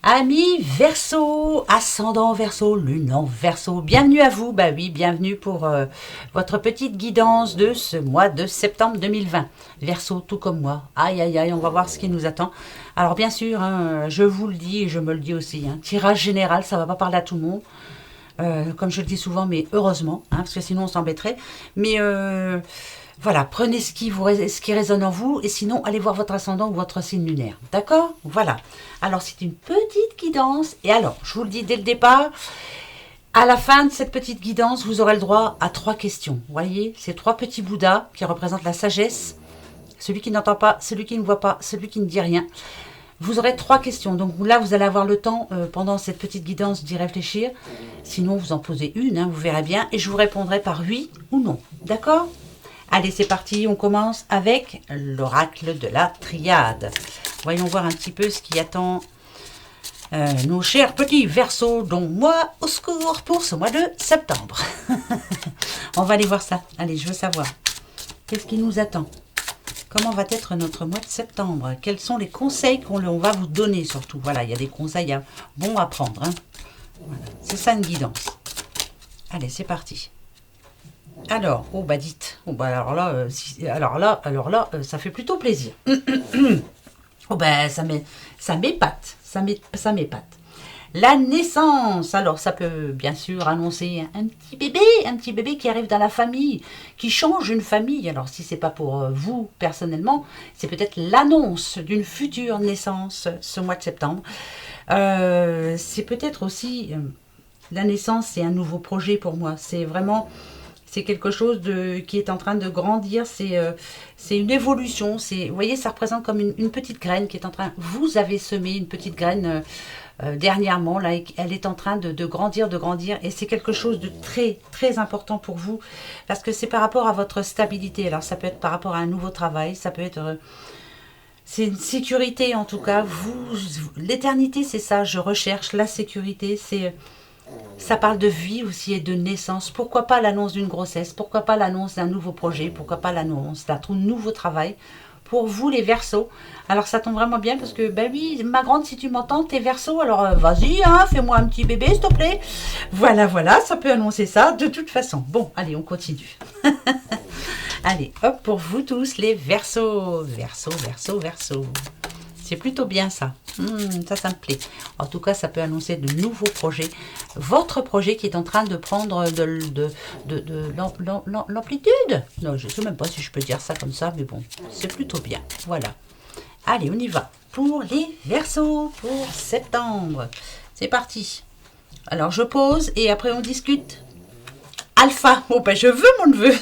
Amis Verseau, ascendant Verseau, lune en Verseau, bienvenue à vous, bah oui, bienvenue pour votre petite guidance de ce mois de septembre 2020. Verseau, tout comme moi, aïe aïe aïe, on va voir ce qui nous attend. Alors bien sûr, hein, je vous le dis et je me le dis aussi, hein, tirage général, ça va pas parler à tout le monde, comme je le dis souvent, mais heureusement, hein, parce que sinon on s'embêterait. Mais voilà, prenez ce qui résonne en vous, et sinon, allez voir votre ascendant ou votre signe lunaire. D'accord? Voilà. Alors, c'est une petite guidance. Et alors, je vous le dis dès le départ, à la fin de cette petite guidance, vous aurez le droit à 3 questions. Vous voyez, ces 3 petits Bouddhas qui représentent la sagesse, celui qui n'entend pas, celui qui ne voit pas, celui qui ne dit rien. Vous aurez 3 questions. Donc là, vous allez avoir le temps, pendant cette petite guidance, d'y réfléchir. Sinon, vous en posez une, hein, vous verrez bien. Et je vous répondrai par oui ou non. D'accord? Allez, c'est parti, on commence avec l'oracle de la triade. Voyons voir un petit peu ce qui attend nos chers petits Verseaux, dont moi, au secours pour ce mois de septembre. On va aller voir ça. Allez, je veux savoir. Qu'est-ce qui nous attend? Comment va être notre mois de septembre? Quels sont les conseils qu'on va vous donner surtout? Voilà, il y a des conseils bons à prendre. Hein. Voilà. C'est ça une guidance. Allez, c'est parti. Alors, oh bah dites, oh bah alors là, ça fait plutôt plaisir. Oh bah ça m'épate, ça m'épate. La naissance, alors ça peut bien sûr annoncer un petit bébé qui arrive dans la famille, qui change une famille. Alors si c'est pas pour vous personnellement, c'est peut-être l'annonce d'une future naissance ce mois de septembre. C'est peut-être aussi la naissance, c'est un nouveau projet pour moi. C'est vraiment c'est quelque chose qui est en train de grandir, c'est une évolution. Vous voyez, ça représente comme une petite graine qui est en train... Vous avez semé une petite graine dernièrement, là, elle est en train de grandir, et c'est quelque chose de très, très important pour vous, parce que c'est par rapport à votre stabilité. Alors, ça peut être par rapport à un nouveau travail, ça peut être... c'est une sécurité, en tout cas. L'éternité, c'est ça, je recherche la sécurité, ça parle de vie aussi et de naissance. Pourquoi pas l'annonce d'une grossesse? Pourquoi pas l'annonce d'un nouveau projet? Pourquoi pas l'annonce d'un nouveau travail? Pour vous les Verseaux. Alors ça tombe vraiment bien parce que, ben oui, ma grande, si tu m'entends, t'es Verseau, alors vas-y, hein, fais-moi un petit bébé, s'il te plaît. Voilà, ça peut annoncer ça de toute façon. Bon, allez, on continue. Allez, hop, pour vous tous les Verseaux. Verseau. C'est plutôt bien ça. Ça me plaît. En tout cas, ça peut annoncer de nouveaux projets. Votre projet qui est en train de prendre de l'amplitude. Non, je ne sais même pas si je peux dire ça comme ça, mais bon, c'est plutôt bien. Voilà. Allez, on y va. Pour les Verseaux, pour septembre. C'est parti. Alors, je pose et après on discute. Alpha. Oh, ben je veux mon neveu.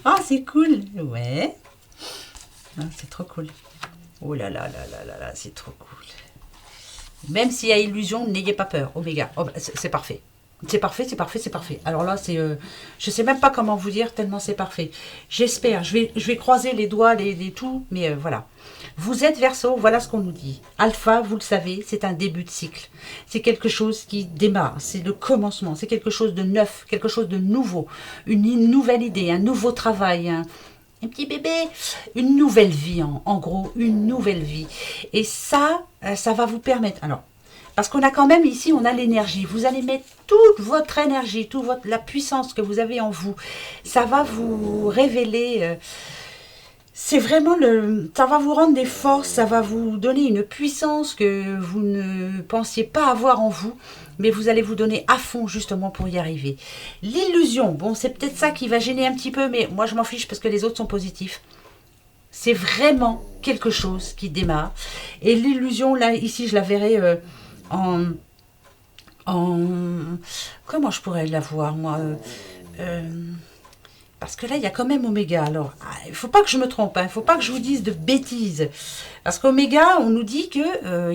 Ah, c'est cool. Ouais. Ah, c'est trop cool. Oh là là, c'est trop cool. Même s'il y a illusion, n'ayez pas peur. Oméga, oh, bah, c'est parfait. C'est parfait. Alors là, je sais même pas comment vous dire, tellement c'est parfait. J'espère, je vais croiser les doigts, les tout, mais voilà. Vous êtes Verseau, voilà ce qu'on nous dit. Alpha, vous le savez, c'est un début de cycle. C'est quelque chose qui démarre, c'est le commencement, c'est quelque chose de neuf, quelque chose de nouveau. Une nouvelle idée, un nouveau travail, un petit bébé, une nouvelle vie, en gros, une nouvelle vie. Et ça va vous permettre... Alors, parce qu'on a quand même ici, on a l'énergie. Vous allez mettre toute votre énergie, la puissance que vous avez en vous. Ça va vous révéler... c'est vraiment ça va vous rendre des forces, ça va vous donner une puissance que vous ne pensiez pas avoir en vous, mais vous allez vous donner à fond justement pour y arriver. L'illusion, bon, c'est peut-être ça qui va gêner un petit peu, mais moi je m'en fiche parce que les autres sont positifs. C'est vraiment quelque chose qui démarre. Et l'illusion, là, ici, je la verrai en... Comment je pourrais la voir, moi parce que là, il y a quand même Oméga. Alors, il ne faut pas que je me trompe, il ne faut pas que je vous dise de bêtises. Parce qu'Oméga, on nous dit qu'il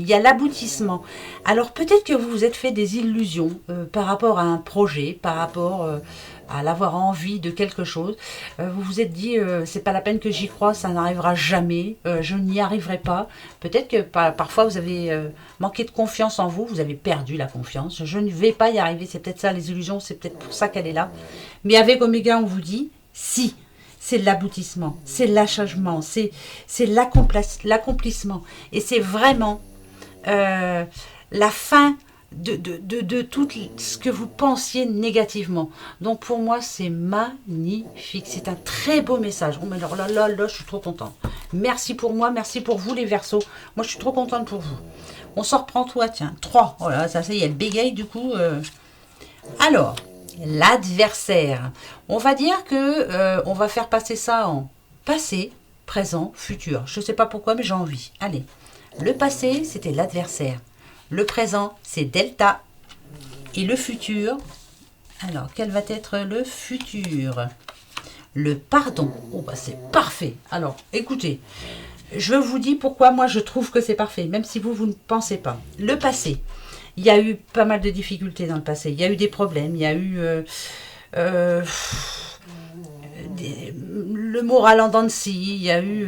y a l'aboutissement. Alors, peut-être que vous vous êtes fait des illusions par rapport à un projet, par rapport à l'avoir envie de quelque chose. Vous vous êtes dit, c'est pas la peine que j'y croie, ça n'arrivera jamais, je n'y arriverai pas. Peut-être que parfois, vous avez manqué de confiance en vous, vous avez perdu la confiance. Je ne vais pas y arriver, c'est peut-être ça, les illusions, c'est peut-être pour ça qu'elle est là. Mais avec Oméga, on vous dit, si, c'est l'aboutissement, c'est l'achèvement, c'est l'accomplissement. Et c'est vraiment la fin de tout ce que vous pensiez négativement. Donc pour moi, c'est magnifique. C'est un très beau message. Oh, mais alors là, je suis trop contente. Merci pour moi, merci pour vous les Verseaux. Moi, je suis trop contente pour vous. On s'en reprend toi, tiens. 3. Voilà, ça y est, elle bégaye du coup. Alors, l'adversaire. On va dire que on va faire passer ça en passé, présent, futur. Je ne sais pas pourquoi, mais j'ai envie. Allez. Le passé, c'était l'adversaire. Le présent, c'est delta. Et le futur, alors, quel va être le futur? Le pardon. Oh, bah c'est parfait. Alors, écoutez, je vous dis pourquoi moi je trouve que c'est parfait, même si vous ne pensez pas. Le passé, il y a eu pas mal de difficultés dans le passé. Il y a eu des problèmes, il y a eu le moral en dents de scie, il y a eu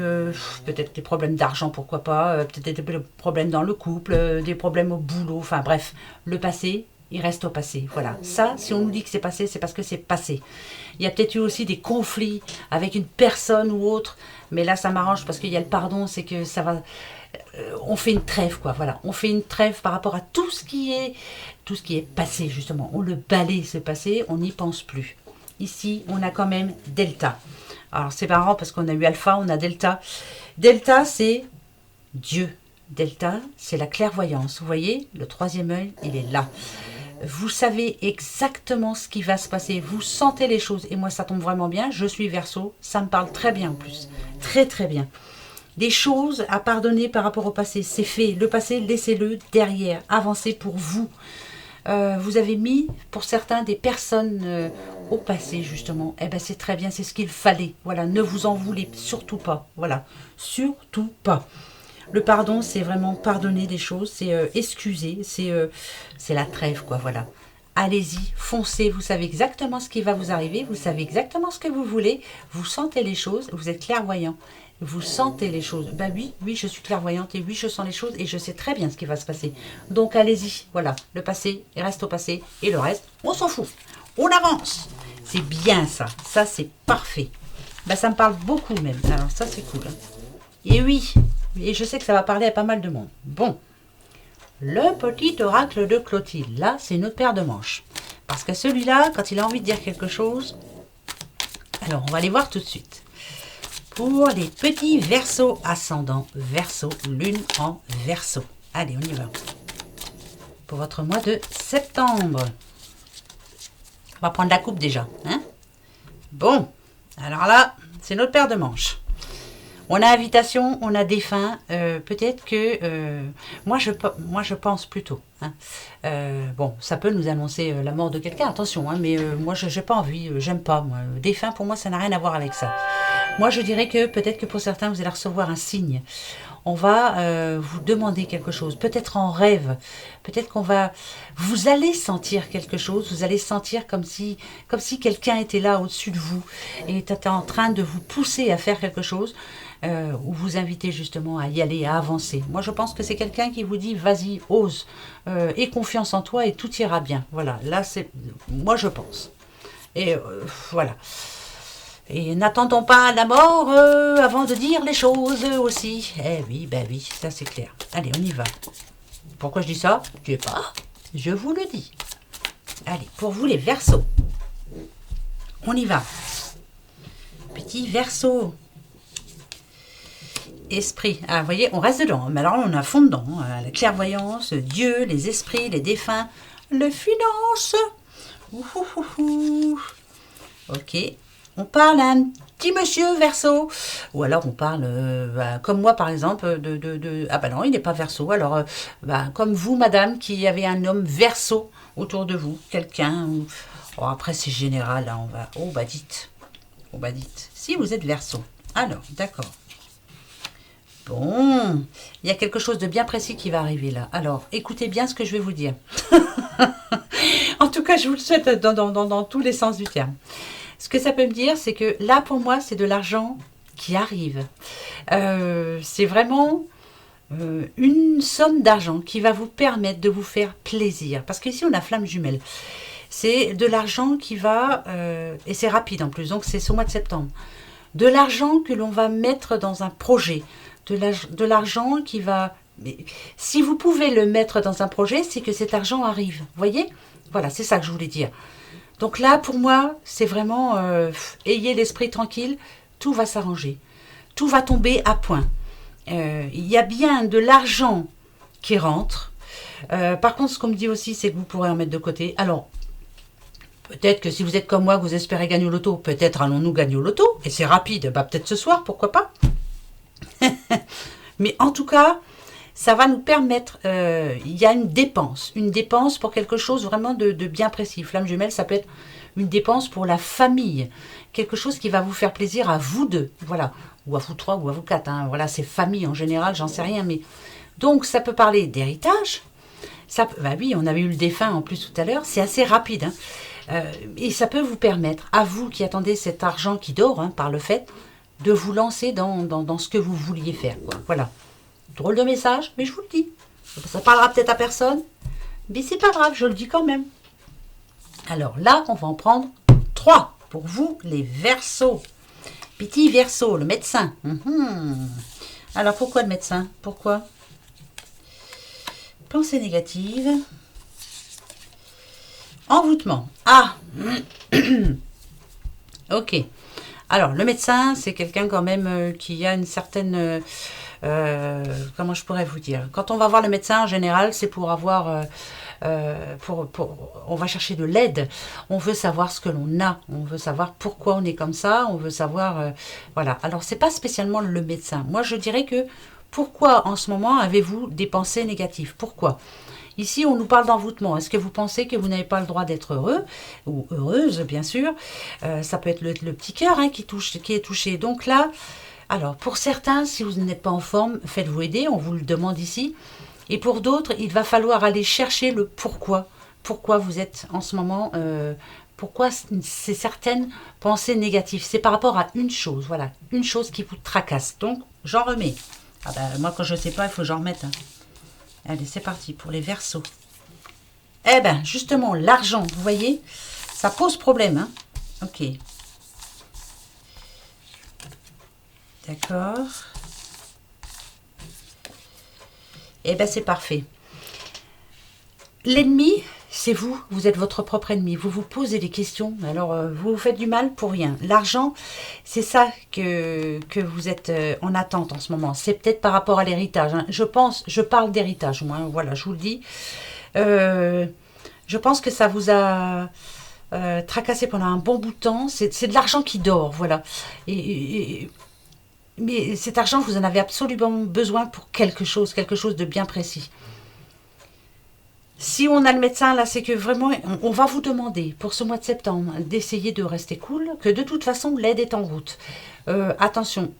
peut-être des problèmes d'argent, pourquoi pas, peut-être des problèmes dans le couple, des problèmes au boulot, enfin bref, le passé, il reste au passé. Voilà, ça, si on nous dit que c'est passé, c'est parce que c'est passé. Il y a peut-être eu aussi des conflits avec une personne ou autre, mais là, ça m'arrange parce qu'il y a le pardon, c'est que ça va... on fait une trêve, quoi, voilà. On fait une trêve par rapport à tout ce qui est passé, justement. On le balaye, ce passé, on n'y pense plus. Ici, on a quand même delta. Alors, c'est marrant parce qu'on a eu alpha, on a delta. Delta, c'est Dieu. Delta, c'est la clairvoyance. Vous voyez, le troisième œil, il est là. Vous savez exactement ce qui va se passer. Vous sentez les choses. Et moi, ça tombe vraiment bien. Je suis Verseau. Ça me parle très bien en plus. Très, très bien. Des choses à pardonner par rapport au passé. C'est fait. Le passé, laissez-le derrière. Avancez pour vous. Vous avez mis, pour certains, des personnes au passé, justement. Eh bien, c'est très bien. C'est ce qu'il fallait. Voilà. Ne vous en voulez surtout pas. Voilà. Surtout pas. Le pardon, c'est vraiment pardonner des choses, c'est excuser, c'est la trêve, quoi, voilà. Allez-y, foncez, vous savez exactement ce qui va vous arriver, vous savez exactement ce que vous voulez, vous sentez les choses, vous êtes clairvoyant, vous sentez les choses. Ben oui, je suis clairvoyante et oui, je sens les choses et je sais très bien ce qui va se passer. Donc allez-y, voilà, le passé, il reste au passé et le reste, on s'en fout. On avance. C'est bien ça, ça c'est parfait. Ben ça me parle beaucoup même, alors ça c'est cool. Hein. Et oui, et je sais que ça va parler à pas mal de monde. Bon, le petit oracle de Clotilde, là, c'est une autre paire de manches. Parce que celui-là, quand il a envie de dire quelque chose, alors on va aller voir tout de suite. Pour les petits Verseaux ascendant, Verseau, lune en Verseau. Allez, on y va. Pour votre mois de septembre. On va prendre la coupe déjà. Hein? Bon, alors là, c'est notre paire de manches. On a invitation, on a défunt. Peut-être que moi je pense plutôt. Hein. Bon, ça peut nous annoncer la mort de quelqu'un. Attention, hein, mais moi je n'ai pas envie. J'aime pas. Moi, défunt pour moi ça n'a rien à voir avec ça. Moi je dirais que peut-être que pour certains vous allez recevoir un signe. On va vous demander quelque chose, peut-être en rêve, peut-être qu'on va... Vous allez sentir quelque chose, vous allez sentir comme si quelqu'un était là au-dessus de vous et était en train de vous pousser à faire quelque chose ou vous inviter justement à y aller, à avancer. Moi je pense que c'est quelqu'un qui vous dit vas-y, ose, aie confiance en toi et tout ira bien. Voilà, là c'est... Moi je pense. Et voilà. Et n'attendons pas la mort avant de dire les choses aussi. Eh oui, ben oui, ça c'est clair. Allez, on y va. Pourquoi je dis ça? Je sais pas. Je vous le dis. Allez, pour vous les Verseaux. On y va. Petit Verseau. Esprit. Ah, vous voyez, on reste dedans. Mais alors, on est à fond dedans. La clairvoyance, Dieu, les esprits, les défunts, les finances. Ok. On parle à un petit monsieur Verseau. Ou alors on parle, comme moi par exemple, ah ben non, il n'est pas Verseau. Alors, comme vous, madame, qui avez un homme Verseau autour de vous. Quelqu'un. Oh, après, c'est général. Là, on va... Oh, bah dites. Oh, bah dites. Si vous êtes Verseau. Alors, d'accord. Bon. Il y a quelque chose de bien précis qui va arriver là. Alors, écoutez bien ce que je vais vous dire. En tout cas, je vous le souhaite dans tous les sens du terme. Ce que ça peut me dire, c'est que là, pour moi, c'est de l'argent qui arrive. C'est vraiment une somme d'argent qui va vous permettre de vous faire plaisir. Parce qu'ici, on a flamme jumelle. C'est de l'argent qui va... et c'est rapide en plus, donc c'est ce mois de septembre. De l'argent que l'on va mettre dans un projet. De l'argent qui va mais si vous pouvez le mettre dans un projet, c'est que cet argent arrive. Vous voyez? Voilà, c'est ça que je voulais dire. Donc là, pour moi, c'est vraiment ayez l'esprit tranquille, tout va s'arranger. Tout va tomber à point. Il y a bien de l'argent qui rentre. Par contre, ce qu'on me dit aussi, c'est que vous pourrez en mettre de côté. Alors, peut-être que si vous êtes comme moi, que vous espérez gagner au loto, peut-être allons-nous gagner au loto. Et c'est rapide, bah, peut-être ce soir, pourquoi pas. Mais en tout cas, ça va nous permettre, il y a une dépense pour quelque chose vraiment de bien précis. Flamme jumelle, ça peut être une dépense pour la famille, quelque chose qui va vous faire plaisir à vous deux, voilà, ou à vous trois, ou à vous quatre, hein. Voilà, c'est famille en général, j'en sais rien, mais donc ça peut parler d'héritage, ça, bah oui, on avait eu le défunt en plus tout à l'heure, c'est assez rapide, hein. Et ça peut vous permettre, à vous qui attendez cet argent qui dort, hein, par le fait, de vous lancer dans ce que vous vouliez faire, quoi. Voilà. Drôle de message, mais je vous le dis. Ça parlera peut-être à personne, mais c'est pas grave, je le dis quand même. Alors là, on va en prendre 3 pour vous, les Verseaux. Petit Verseau, le médecin. Alors pourquoi le médecin? Pourquoi? Pensée négative. Envoûtement. Ah. Ok. Alors le médecin, c'est quelqu'un quand même qui a une certaine... comment je pourrais vous dire? Quand on va voir le médecin, en général, c'est pour avoir... on va chercher de l'aide, on veut savoir ce que l'on a, on veut savoir pourquoi on est comme ça, on veut savoir... voilà. Alors, c'est pas spécialement le médecin. Moi, je dirais que pourquoi en ce moment avez-vous des pensées négatives? Pourquoi? Ici, on nous parle d'envoûtement. Est-ce que vous pensez que vous n'avez pas le droit d'être heureux ou heureuse, bien sûr? Ça peut être le petit cœur, hein, qui est touché. Donc là, alors, pour certains, si vous n'êtes pas en forme, faites-vous aider, on vous le demande ici. Et pour d'autres, il va falloir aller chercher le pourquoi. Pourquoi vous êtes en ce moment... pourquoi c'est certaines pensées négatives. C'est par rapport à une chose, voilà. Une chose qui vous tracasse. Donc, j'en remets. Ah ben, moi, quand je ne sais pas, il faut que j'en remette. Hein. Allez, c'est parti pour les Verseaux. Eh bien, justement, l'argent, vous voyez, ça pose problème. Hein. Ok. D'accord. Eh bien, c'est parfait. L'ennemi, c'est vous. Vous êtes votre propre ennemi. Vous vous posez des questions. Alors, vous vous faites du mal pour rien. L'argent, c'est ça que vous êtes en attente en ce moment. C'est peut-être par rapport à l'héritage. Hein. Je parle d'héritage, moi. Voilà, je vous le dis. Je pense que ça vous a tracassé pendant un bon bout de temps. C'est de l'argent qui dort, voilà. Mais cet argent, vous en avez absolument besoin pour quelque chose de bien précis. Si on a le médecin, là, c'est que vraiment, on va vous demander, pour ce mois de septembre, d'essayer de rester cool, que de toute façon, l'aide est en route. Attention,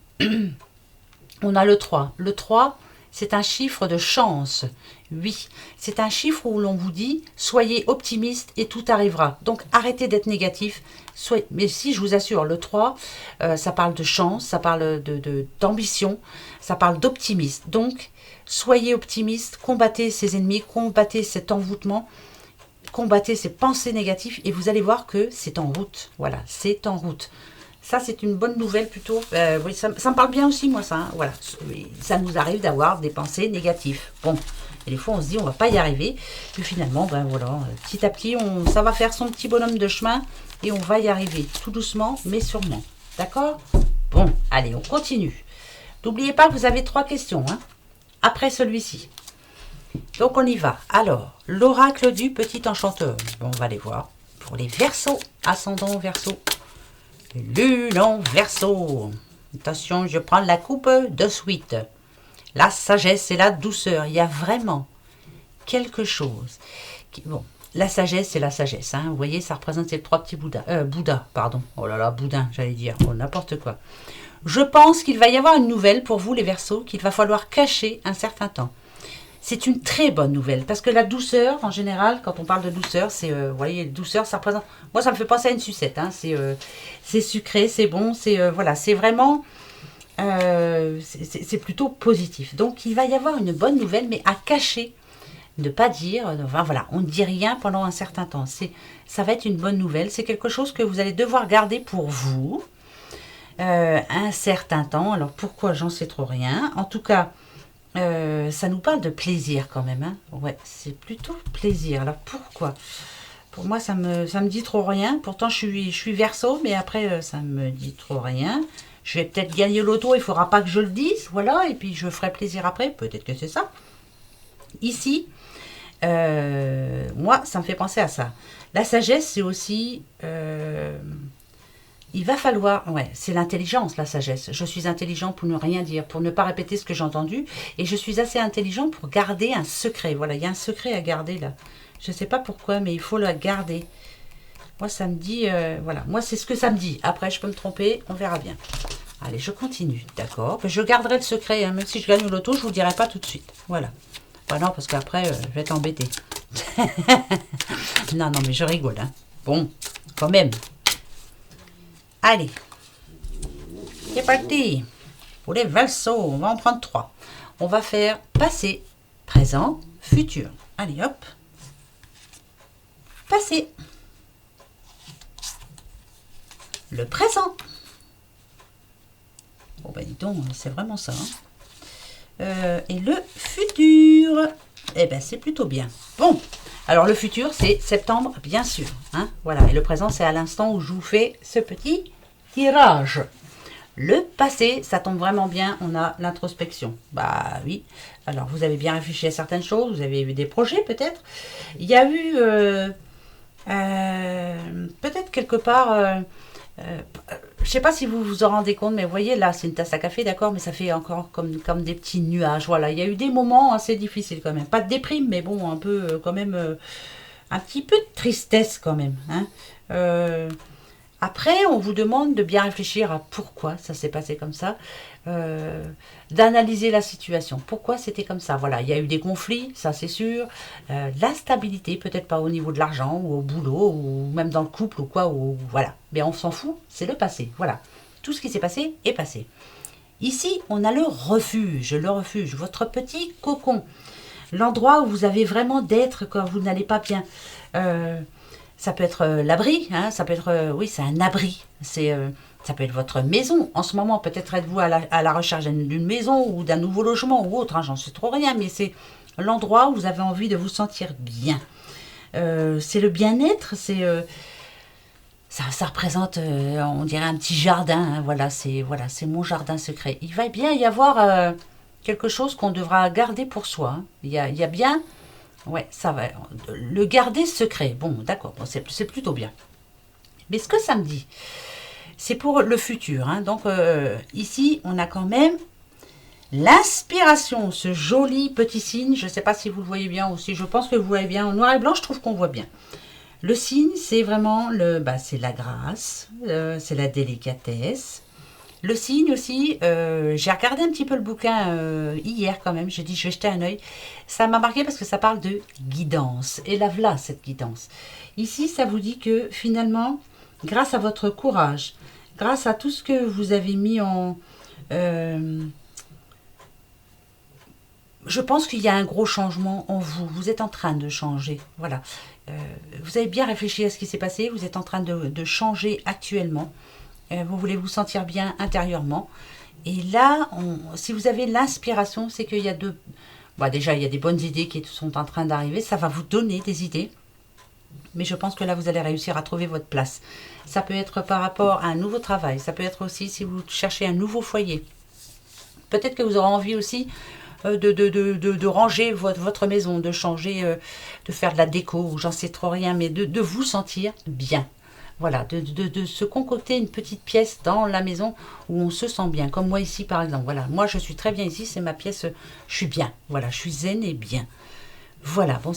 on a le 3. Le 3, c'est un chiffre de chance. Oui, c'est un chiffre où l'on vous dit, soyez optimiste et tout arrivera. Donc, arrêtez d'être négatif. Mais si, je vous assure, le 3, ça parle de chance, ça parle d'ambition, ça parle d'optimisme. Donc, soyez optimiste, combattez ces ennemis, combattez cet envoûtement, combattez ces pensées négatives et vous allez voir que c'est en route. Voilà, c'est en route. Ça, c'est une bonne nouvelle plutôt. Oui, ça me parle bien aussi, moi, ça. Hein. Voilà, ça nous arrive d'avoir des pensées négatives. Bon, et des fois, on se dit, on va pas y arriver. Puis finalement, ben voilà, petit à petit, ça va faire son petit bonhomme de chemin et on va y arriver, tout doucement, mais sûrement. D'accord? Bon, allez, on continue. N'oubliez pas que vous avez 3 questions, hein, après celui-ci. Donc, on y va. Alors, l'oracle du petit enchanteur. Bon, on va aller voir. Pour les Verseaux, ascendant Verseau. Lune en Verseau. Attention, je prends la coupe de suite. La sagesse et la douceur. Il y a vraiment quelque chose. Bon, la sagesse, c'est la sagesse. Hein. Vous voyez, ça représente ces 3 petits Bouddhas, pardon. Oh là là, boudin, j'allais dire. Oh, n'importe quoi. Je pense qu'il va y avoir une nouvelle pour vous, les Verseaux, qu'il va falloir cacher un certain temps. C'est une très bonne nouvelle, parce que la douceur, en général, quand on parle de douceur, c'est, vous voyez, douceur, ça représente... Moi, ça me fait penser à une sucette, hein, c'est sucré, c'est bon, c'est, voilà, c'est vraiment... c'est plutôt positif. Donc, il va y avoir une bonne nouvelle, mais à cacher, ne pas dire, enfin, voilà, on ne dit rien pendant un certain temps. Ça va être une bonne nouvelle, c'est quelque chose que vous allez devoir garder pour vous, un certain temps. Alors, pourquoi? J'en sais trop rien. En tout cas... ça nous parle de plaisir quand même. Hein. Ouais, c'est plutôt plaisir. Alors pourquoi? Pour moi, ça me dit trop rien. Pourtant, je suis Verseau, mais après, ça me dit trop rien. Je vais peut-être gagner l'auto, il ne faudra pas que je le dise, voilà, et puis je ferai plaisir après, peut-être que c'est ça. Ici, moi, ça me fait penser à ça. La sagesse, c'est aussi... il va falloir... Ouais, c'est l'intelligence, la sagesse. Je suis intelligent pour ne rien dire, pour ne pas répéter ce que j'ai entendu, et je suis assez intelligent pour garder un secret. Voilà, il y a un secret à garder, là. Je ne sais pas pourquoi, mais il faut le garder. Moi, ça me dit... voilà, moi, c'est ce que ça me dit. Après, je peux me tromper, on verra bien. Allez, je continue, d'accord. Je garderai le secret, hein. Même si je gagne l'auto, je ne vous le dirai pas tout de suite. Voilà. Bah non, parce qu'après, je vais t'embêter. Non, non, mais je rigole. Hein. Bon, quand même. Allez. C'est parti. Pour les Verseaux, on va en prendre 3. On va faire passé, présent, futur. Allez, hop. Passé. Le présent. Bon, bah dis donc, c'est vraiment ça. Hein. Et le futur. Eh ben, c'est plutôt bien. Bon, alors le futur, c'est septembre, bien sûr. Hein, voilà, et le présent, c'est à l'instant où je vous fais ce petit tirage. Le passé, ça tombe vraiment bien, on a l'introspection. Bah oui, alors vous avez bien réfléchi à certaines choses, vous avez eu des projets peut-être. Il y a eu peut-être quelque part... je sais pas si vous vous en rendez compte, mais vous voyez là, c'est une tasse à café, d'accord, mais ça fait encore comme des petits nuages. Voilà, il y a eu des moments assez difficiles quand même. Pas de déprime, mais bon, un peu quand même, un petit peu de tristesse quand même. Hein. Après, on vous demande de bien réfléchir à pourquoi ça s'est passé comme ça, d'analyser la situation. Pourquoi c'était comme ça? Voilà, il y a eu des conflits, ça c'est sûr. L'instabilité, peut-être pas au niveau de l'argent ou au boulot ou même dans le couple ou quoi. Ou, voilà, mais on s'en fout, c'est le passé. Voilà, tout ce qui s'est passé est passé. Ici, on a le refuge, votre petit cocon. L'endroit où vous avez vraiment d'être quand vous n'allez pas bien. Ça peut être l'abri, hein, ça peut être, oui, c'est un abri. Ça peut être votre maison. En ce moment, peut-être êtes-vous à la recherche d'une maison ou d'un nouveau logement ou autre, hein, j'en sais trop rien, mais c'est l'endroit où vous avez envie de vous sentir bien. C'est le bien-être, ça représente, on dirait un petit jardin. Hein, voilà, c'est mon jardin secret. Il va bien y avoir quelque chose qu'on devra garder pour soi. Hein. Il y a bien... Ouais, ça va. Le garder secret. Bon, d'accord, bon, c'est plutôt bien. Mais ce que ça me dit, c'est pour le futur. Hein. Donc, ici, on a quand même l'inspiration, ce joli petit signe. Je ne sais pas si vous le voyez bien aussi. Je pense que vous voyez bien. En noir et blanc, je trouve qu'on voit bien. Le signe, c'est vraiment c'est la grâce, c'est la délicatesse. Le signe aussi, j'ai regardé un petit peu le bouquin hier quand même, j'ai dit je vais jeter un œil. Ça m'a marqué parce que ça parle de guidance. Et là, voilà cette guidance. Ici, ça vous dit que finalement, grâce à votre courage, grâce à tout ce que vous avez mis en... je pense qu'il y a un gros changement en vous. Vous êtes en train de changer. Voilà. Vous avez bien réfléchi à ce qui s'est passé. Vous êtes en train de changer actuellement. Vous voulez vous sentir bien intérieurement. Et là, si vous avez l'inspiration, c'est qu'il y a déjà, il y a des bonnes idées qui sont en train d'arriver. Ça va vous donner des idées. Mais je pense que là, vous allez réussir à trouver votre place. Ça peut être par rapport à un nouveau travail. Ça peut être aussi si vous cherchez un nouveau foyer. Peut-être que vous aurez envie aussi de ranger votre maison, de changer, de faire de la déco, ou j'en sais trop rien, mais de vous sentir bien. Voilà, de se concocter une petite pièce dans la maison où on se sent bien. Comme moi ici, par exemple. Voilà, moi, je suis très bien ici. C'est ma pièce. Je suis bien. Voilà, je suis zen et bien. Voilà, bon,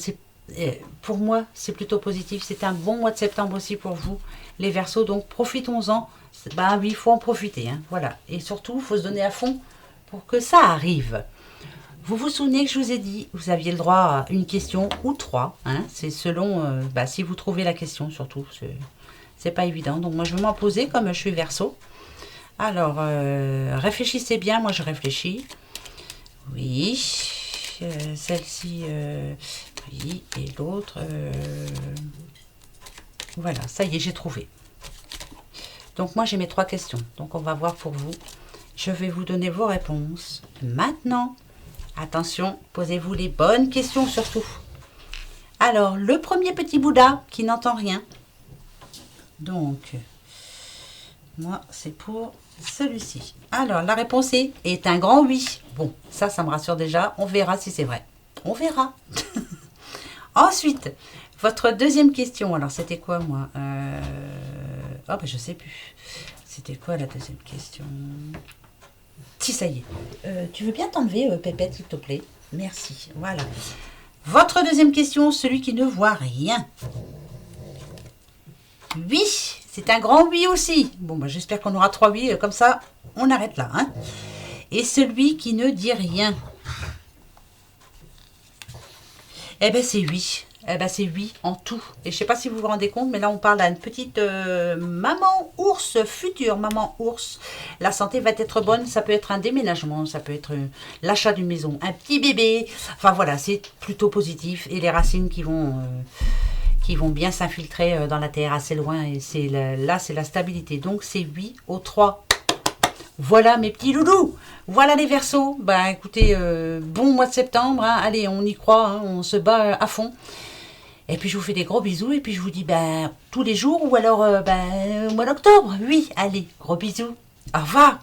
pour moi, c'est plutôt positif. C'est un bon mois de septembre aussi pour vous, les Verseaux. Donc, profitons-en. Bah oui, il faut en profiter. Hein, voilà. Et surtout, il faut se donner à fond pour que ça arrive. Vous vous souvenez que je vous ai dit, vous aviez le droit à une question ou 3. Hein, c'est selon, si vous trouvez la question, surtout. C'est pas évident. Donc moi je vais m'en poser comme je suis Verseau. Alors réfléchissez bien. Moi je réfléchis. Oui. Celle-ci. Oui. Et l'autre. Voilà. Ça y est, j'ai trouvé. Donc moi j'ai mes 3 questions. Donc on va voir pour vous. Je vais vous donner vos réponses maintenant. Attention, posez-vous les bonnes questions surtout. Alors, le premier petit Bouddha qui n'entend rien. Donc, moi, c'est pour celui-ci. Alors, la réponse est un grand oui. Bon, ça me rassure déjà. On verra si c'est vrai. On verra. Ensuite, votre deuxième question. Alors, c'était quoi, moi Oh, ben, je sais plus. C'était quoi la deuxième question? Si, ça y est. Tu veux bien t'enlever, Pépette, s'il te plaît? Merci. Voilà. Votre deuxième question, celui qui ne voit rien. Oui, c'est un grand oui aussi. Bon, bah, j'espère qu'on aura 3 oui, comme ça, on arrête là. Hein. Et celui qui ne dit rien. Eh bien, c'est oui. Eh ben, c'est oui en tout. Et je ne sais pas si vous vous rendez compte, mais là, on parle à une petite maman ours, future maman ours. La santé va être bonne. Ça peut être un déménagement, ça peut être l'achat d'une maison, un petit bébé. Enfin, voilà, c'est plutôt positif. Et les racines qui vont bien s'infiltrer dans la terre assez loin. Et là, c'est la stabilité. Donc, c'est oui aux 3. Voilà mes petits loulous. Voilà les Verseaux. Ben, écoutez, bon mois de septembre. Hein. Allez, on y croit. Hein. On se bat à fond. Et puis je vous fais des gros bisous et puis je vous dis tous les jours ou alors au mois d'octobre. Oui, allez, gros bisous. Au revoir.